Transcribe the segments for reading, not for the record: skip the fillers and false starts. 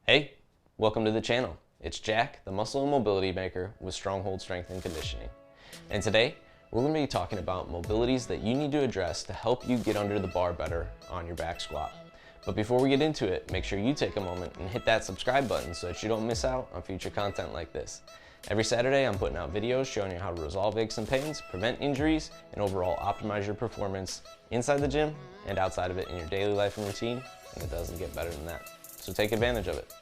Hey, welcome to the channel. It's Jack, the muscle and mobility maker with Stronghold Strength and Conditioning. And today, we're going to be talking about mobilities that you need to address to help you get under the bar better on your back squat. But before we get into it, make sure you take a moment and hit that subscribe button so that you don't miss out on future content like this. Every Saturday, I'm putting out videos showing you how to resolve aches and pains, prevent injuries, and overall optimize your performance inside the gym and outside of it in your daily life and routine, and it doesn't get better than that. So take advantage of it.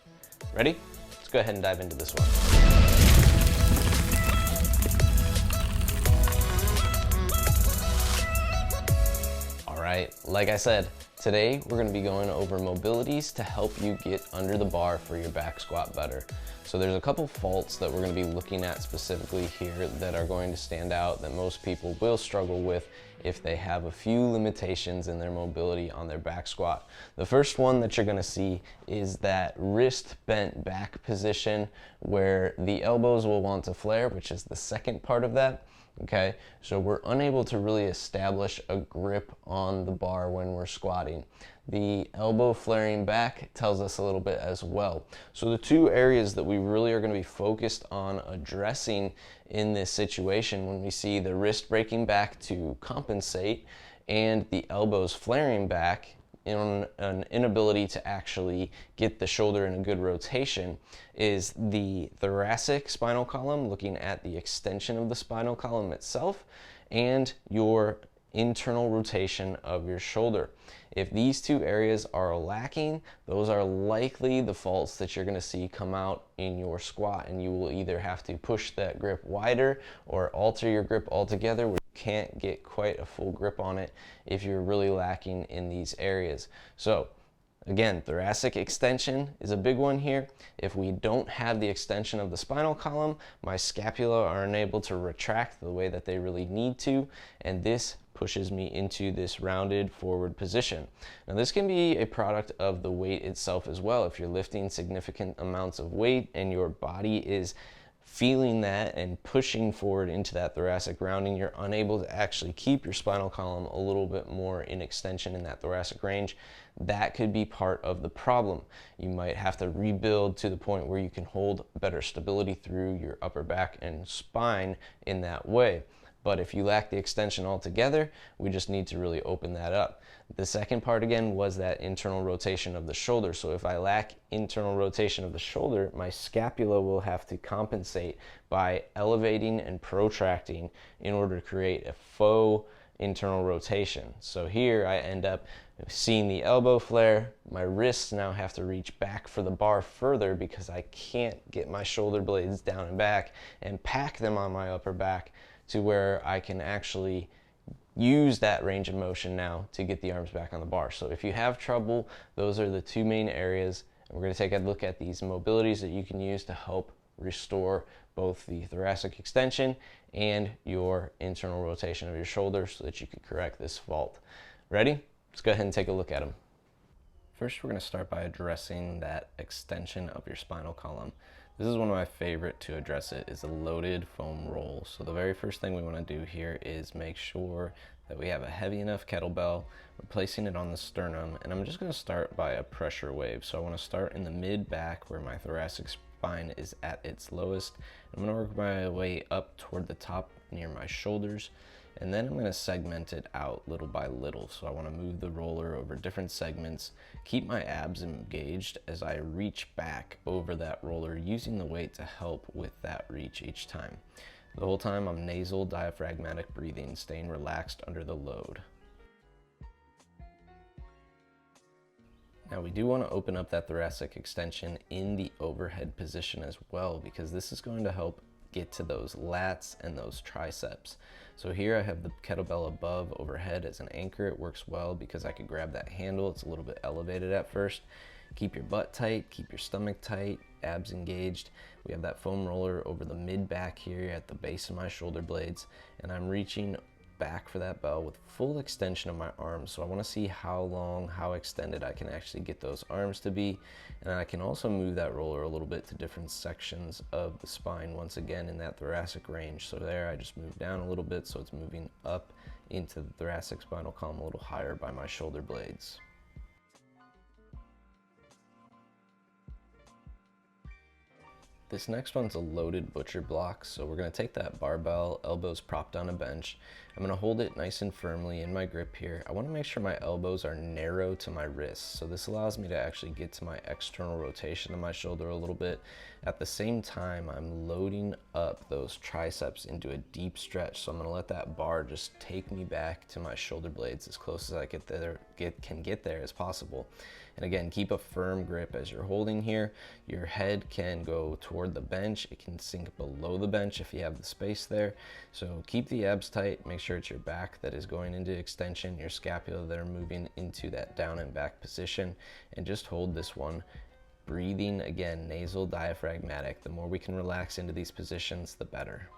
Ready? Let's go ahead and dive into this one. All right, like I said, today we're going to be going over mobilities to help you get under the bar for your back squat better. So there's a couple faults that we're going to be looking at specifically here that are going to stand out that most people will struggle with if they have a few limitations in their mobility on their back squat. The first one that you're going to see is that wrist bent back position where the elbows will want to flare, which is the second part of that. Okay, so we're unable to really establish a grip on the bar when we're squatting. The elbow flaring back tells us a little bit as well. So the two areas that we really are going to be focused on addressing in this situation when we see the wrist breaking back to compensate and the elbows flaring back in an inability to actually get the shoulder in a good rotation is the thoracic spinal column, looking at the extension of the spinal column itself, and your internal rotation of your shoulder. If these two areas are lacking, those are likely the faults that you're going to see come out in your squat, and you will either have to push that grip wider or alter your grip altogether where you can't get quite a full grip on it if you're really lacking in these areas. So again, thoracic extension is a big one here. If we don't have the extension of the spinal column, my scapula are unable to retract the way that they really need to, and this pushes me into this rounded forward position. Now this can be a product of the weight itself as well. If you're lifting significant amounts of weight and your body is feeling that and pushing forward into that thoracic rounding, you're unable to actually keep your spinal column a little bit more in extension in that thoracic range. That could be part of the problem. You might have to rebuild to the point where you can hold better stability through your upper back and spine in that way. But if you lack the extension altogether, we just need to really open that up. The second part again was that internal rotation of the shoulder. So if I lack internal rotation of the shoulder, my scapula will have to compensate by elevating and protracting in order to create a faux internal rotation. So here I end up seeing the elbow flare. My wrists now have to reach back for the bar further because I can't get my shoulder blades down and back and pack them on my upper back to where I can actually use that range of motion now to get the arms back on the bar. So if you have trouble, those are the two main areas. And we're going to take a look at these mobilities that you can use to help restore both the thoracic extension and your internal rotation of your shoulder so that you can correct this fault. Ready? Let's go ahead and take a look at them. First, we're going to start by addressing that extension of your spinal column. This is one of my favorite to address it, is a loaded foam roll. So the very first thing we want to do here is make sure that we have a heavy enough kettlebell. We're placing it on the sternum, and I'm just going to start by a pressure wave. So I want to start in the mid back where my thoracic spine is at its lowest. I'm going to work my way up toward the top near my shoulders, and then I'm going to segment it out little by little. So I want to move the roller over different segments, keep my abs engaged as I reach back over that roller, using the weight to help with that reach each time. The whole time I'm nasal diaphragmatic breathing, staying relaxed under the load. Now we do want to open up that thoracic extension in the overhead position as well, because this is going to help get to those lats and those triceps. So here I have the kettlebell above overhead as an anchor. It works well because I can grab that handle. It's a little bit elevated at first. Keep your butt tight, keep your stomach tight, abs engaged. We have that foam roller over the mid back here at the base of my shoulder blades, and I'm reaching back for that bell with full extension of my arms. So I want to see how long, how extended I can actually get those arms to be. And I can also move that roller a little bit to different sections of the spine, once again in that thoracic range. So there I just moved down a little bit, so it's moving up into the thoracic spinal column a little higher by my shoulder blades. This next one's a loaded butcher block, so we're going to take that barbell, elbows propped on a bench. I'm going to hold it nice and firmly in my grip here. I want to make sure my elbows are narrow to my wrists, so this allows me to actually get to my external rotation of my shoulder a little bit. At the same time, I'm loading up those triceps into a deep stretch, so I'm going to let that bar just take me back to my shoulder blades as close as I can get there as possible. And again, keep a firm grip as you're holding here. Your head can go toward the bench. It can sink below the bench if you have the space there. So keep the abs tight. Make sure it's your back that is going into extension, your scapula that are moving into that down and back position. And just hold this one. Breathing, again, nasal, diaphragmatic. The more we can relax into these positions, the better.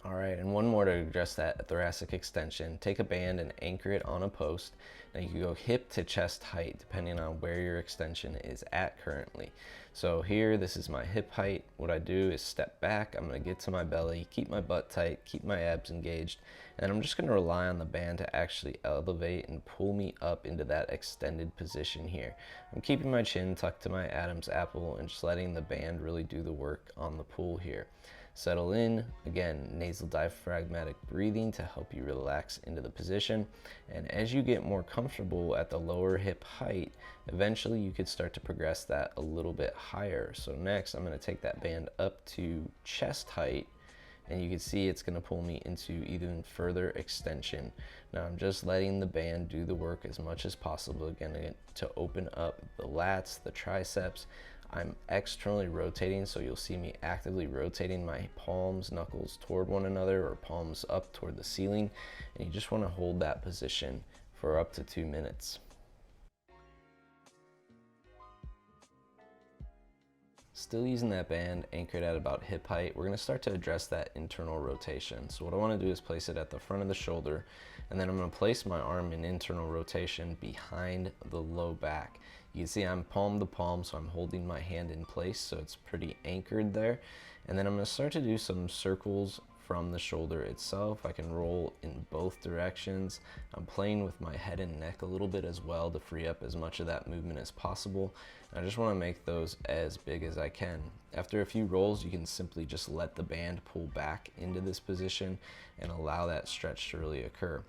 All right, and one more to address that thoracic extension. Take a band and anchor it on a post. Now you can go hip to chest height depending on where your extension is at currently. So here, this is my hip height. What I do is step back. I'm gonna get to my belly, keep my butt tight, keep my abs engaged, and I'm just gonna rely on the band to actually elevate and pull me up into that extended position here. I'm keeping my chin tucked to my Adam's apple and just letting the band really do the work on the pull here. Settle in, again, nasal diaphragmatic breathing to help you relax into the position. And as you get more comfortable at the lower hip height, eventually you could start to progress that a little bit higher. So next, I'm gonna take that band up to chest height, and you can see it's gonna pull me into even further extension. Now I'm just letting the band do the work as much as possible, again, to open up the lats, the triceps. I'm externally rotating, so you'll see me actively rotating my palms, knuckles toward one another, or palms up toward the ceiling, and you just want to hold that position for up to 2 minutes. Still using that band anchored at about hip height, we're going to start to address that internal rotation. So what I want to do is place it at the front of the shoulder, and then I'm going to place my arm in internal rotation behind the low back. You can see I'm palm to palm, so I'm holding my hand in place, so it's pretty anchored there. And then I'm going to start to do some circles from the shoulder itself. I can roll in both directions. I'm playing with my head and neck a little bit as well to free up as much of that movement as possible. And I just want to make those as big as I can. After a few rolls, you can simply just let the band pull back into this position and allow that stretch to really occur.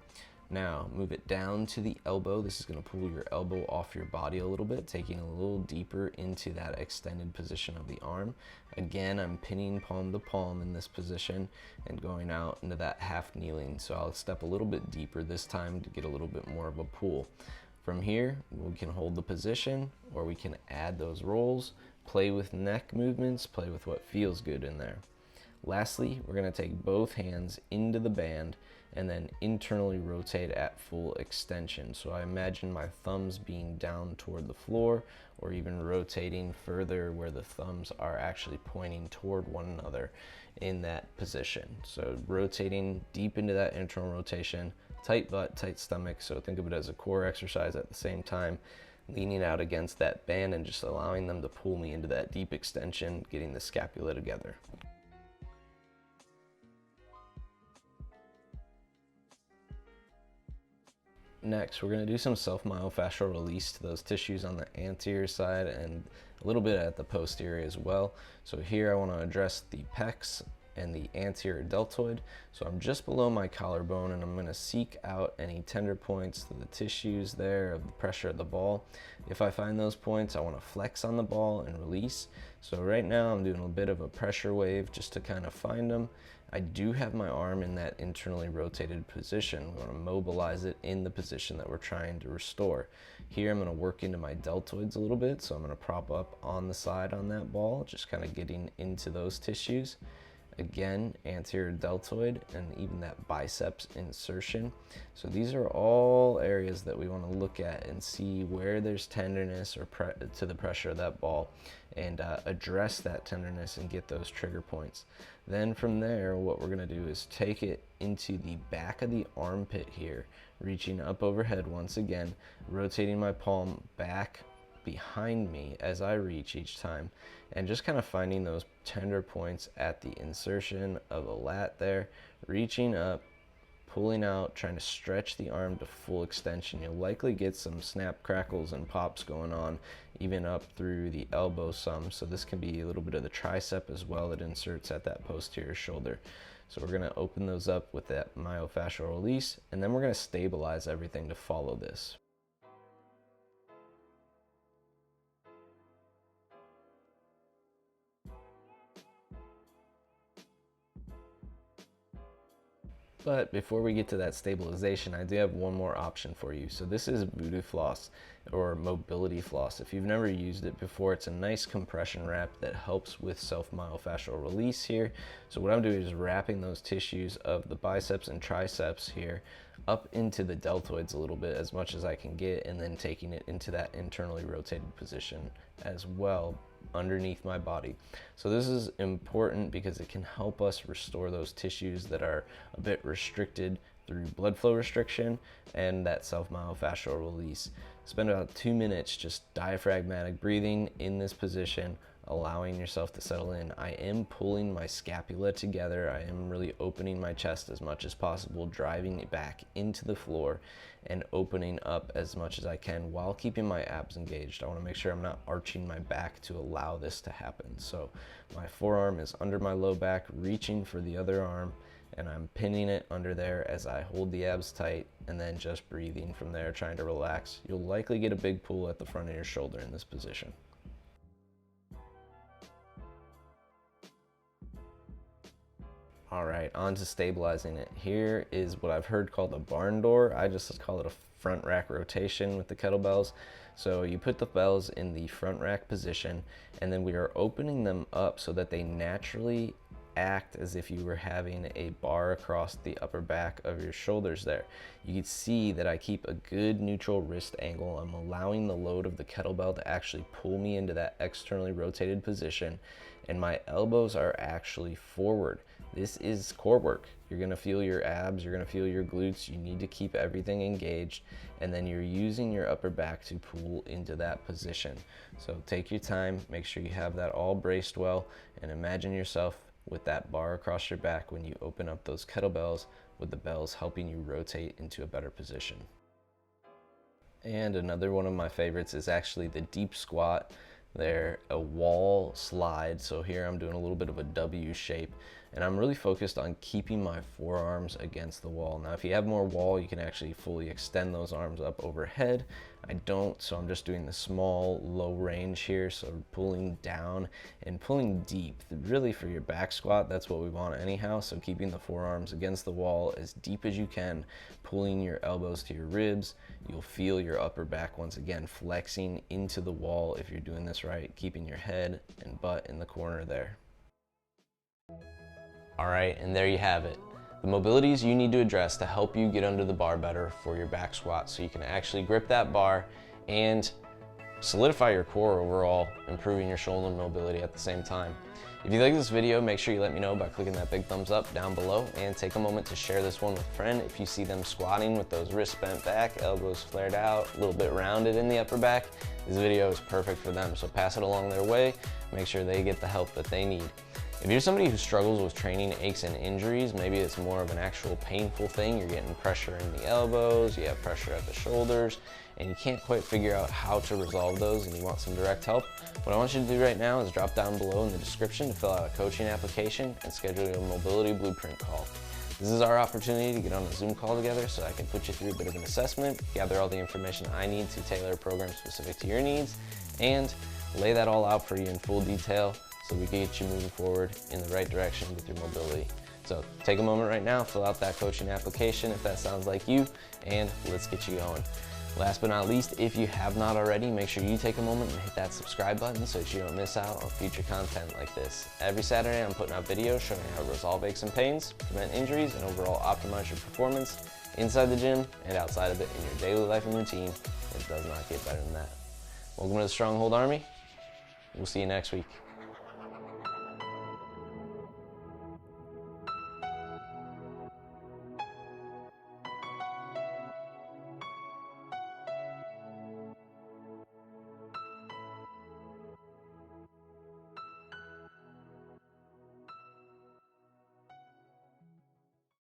Now, move it down to the elbow. This is going to pull your elbow off your body a little bit, taking a little deeper into that extended position of the arm. Again, I'm pinning palm to palm in this position and going out into that half kneeling. So I'll step a little bit deeper this time to get a little bit more of a pull. From here, we can hold the position, or we can add those rolls, play with neck movements, play with what feels good in there. Lastly, we're going to take both hands into the band and then internally rotate at full extension. So I imagine my thumbs being down toward the floor, or even rotating further where the thumbs are actually pointing toward one another in that position. So rotating deep into that internal rotation, tight butt, tight stomach. So think of it as a core exercise at the same time, leaning out against that band and just allowing them to pull me into that deep extension, getting the scapula together. Next, we're going to do some self-myofascial release to those tissues on the anterior side and a little bit at the posterior as well. So here I want to address the pecs and the anterior deltoid. So I'm just below my collarbone, and I'm going to seek out any tender points to the tissues there of the pressure of the ball. If I find those points, I want to flex on the ball and release. So right now I'm doing a bit of a pressure wave just to kind of find them. I do have my arm in that internally rotated position. We want to mobilize it in the position that we're trying to restore. Here I'm going to work into my deltoids a little bit, so I'm going to prop up on the side on that ball, just kind of getting into those tissues. Again, anterior deltoid and even that biceps insertion. So these are all areas that we want to look at and see where there's tenderness or to the pressure of that ball, and address that tenderness and get those trigger points. Then from there, what we're going to do is take it into the back of the armpit here, reaching up overhead once again, rotating my palm back behind me as I reach each time, and just kind of finding those tender points at the insertion of a lat there, reaching up pulling out, trying to stretch the arm to full extension. You'll likely get some snap, crackles, and pops going on, even up through the elbow some. So this can be a little bit of the tricep as well that inserts at that posterior shoulder. So we're gonna open those up with that myofascial release, and then we're gonna stabilize everything to follow this. But before we get to that stabilization, I do have one more option for you. So this is Voodoo Floss, or mobility floss. If you've never used it before, it's a nice compression wrap that helps with self-myofascial release here. So what I'm doing is wrapping those tissues of the biceps and triceps here up into the deltoids a little bit, as much as I can get, and then taking it into that internally rotated position as well underneath my body. So this is important because it can help us restore those tissues that are a bit restricted through blood flow restriction and that self-myofascial release. Spend about 2 minutes just diaphragmatic breathing in this position, allowing yourself to settle in. I am pulling my scapula together. I am really opening my chest as much as possible, driving it back into the floor and opening up as much as I can while keeping my abs engaged. I want to make sure I'm not arching my back to allow this to happen. So my forearm is under my low back, reaching for the other arm, and I'm pinning it under there as I hold the abs tight, and then just breathing from there, trying to relax. You'll likely get a big pull at the front of your shoulder in this position. All right, on to stabilizing it. Here is what I've heard called a barn door. I just call it a front rack rotation with the kettlebells. So you put the bells in the front rack position, and then we are opening them up so that they naturally act as if you were having a bar across the upper back of your shoulders there. You can see that I keep a good neutral wrist angle. I'm allowing the load of the kettlebell to actually pull me into that externally rotated position, and my elbows are actually forward. This is core work. You're gonna feel your abs, you're gonna feel your glutes. You need to keep everything engaged, and then you're using your upper back to pull into that position. So take your time, make sure you have that all braced well, and imagine yourself with that bar across your back when you open up those kettlebells, with the bells helping you rotate into a better position. And another one of my favorites is actually the deep squat. They're a wall slide. So here I'm doing a little bit of a W shape, and I'm really focused on keeping my forearms against the wall. Now, if you have more wall, you can actually fully extend those arms up overhead. I don't, so I'm just doing the small, low range here. So pulling down and pulling deep, really for your back squat, that's what we want anyhow. So keeping the forearms against the wall as deep as you can, pulling your elbows to your ribs. You'll feel your upper back once again flexing into the wall if you're doing this right, keeping your head and butt in the corner there. All right, and there you have it. The mobilities you need to address to help you get under the bar better for your back squat, so you can actually grip that bar and solidify your core overall, improving your shoulder mobility at the same time. If you like this video, make sure you let me know by clicking that big thumbs up down below, and take a moment to share this one with a friend if you see them squatting with those wrists bent back, elbows flared out, a little bit rounded in the upper back. This video is perfect for them, so pass it along their way. Make sure they get the help that they need. If you're somebody who struggles with training aches and injuries, maybe it's more of an actual painful thing, you're getting pressure in the elbows, you have pressure at the shoulders, and you can't quite figure out how to resolve those and you want some direct help, what I want you to do right now is drop down below in the description to fill out a coaching application and schedule your mobility blueprint call. This is our opportunity to get on a Zoom call together so I can put you through a bit of an assessment, gather all the information I need to tailor a program specific to your needs, and lay that all out for you in full detail so we can get you moving forward in the right direction with your mobility. So take a moment right now, fill out that coaching application if that sounds like you, and let's get you going. Last but not least, if you have not already, make sure you take a moment and hit that subscribe button so that you don't miss out on future content like this. Every Saturday, I'm putting out videos showing how to resolve aches and pains, prevent injuries, and overall optimize your performance inside the gym and outside of it in your daily life and routine. It does not get better than that. Welcome to the Stronghold Army. We'll see you next week.